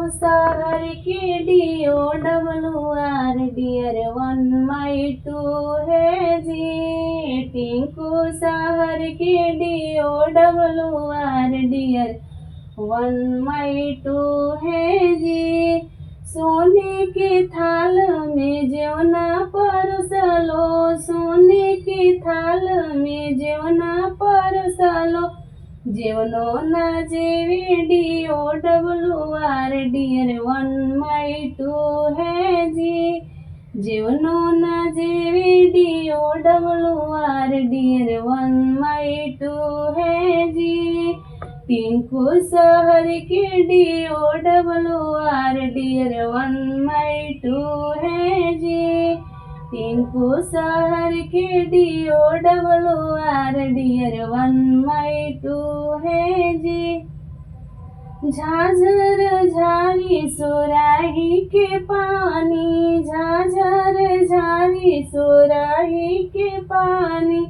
शहर के DORR dear 1 2 है जी। टिंकू शहर के DORR डियर 1 2 है जी। सोने के थाल में जेवना परसलो, सोने के थाल में जेवना परसलो, जेवनो ना जेवे DORR डियर 1 2 है जी। जेवनो ना जेवे DORR डियर 1 2 है जी। टिंकू शहर के DORR डियर 1 2 है जी। टिंकू शहर के DORR डियर 1 2 है जी। झाझर झारी सोराही के पानी, झाझर झारी सोराही के पानी,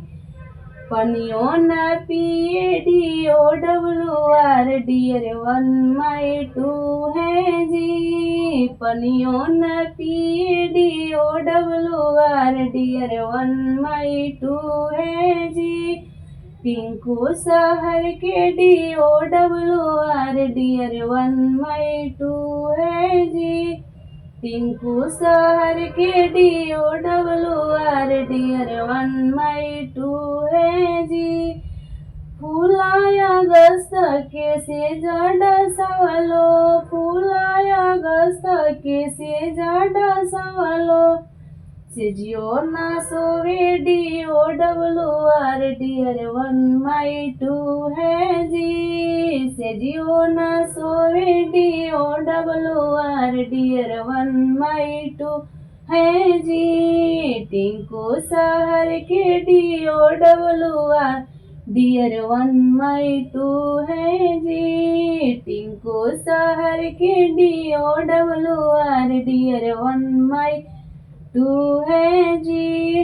पनियो न पिए DORR डियर 1 2 है जी। पनियो न पिए DORR डियर 1 2 है जी। टिंकू शहर के DORR डियर 1 2 है जी। टिंकू शहर के DORR डियर 1 2 है जी। फूलाया अगस्त के से जाडा सवालो, फूलाया अगस्त के से जाडा सवालो, सेजियो ना सोवे DORR डियर 1 2 है जी। सेजियो ना सोवे DORR डियर 1 2 है जी। टिंकू शहर के DORR डियर 1 2 है जी। टिंकू शहर के DORR डियर 1 2 है जी।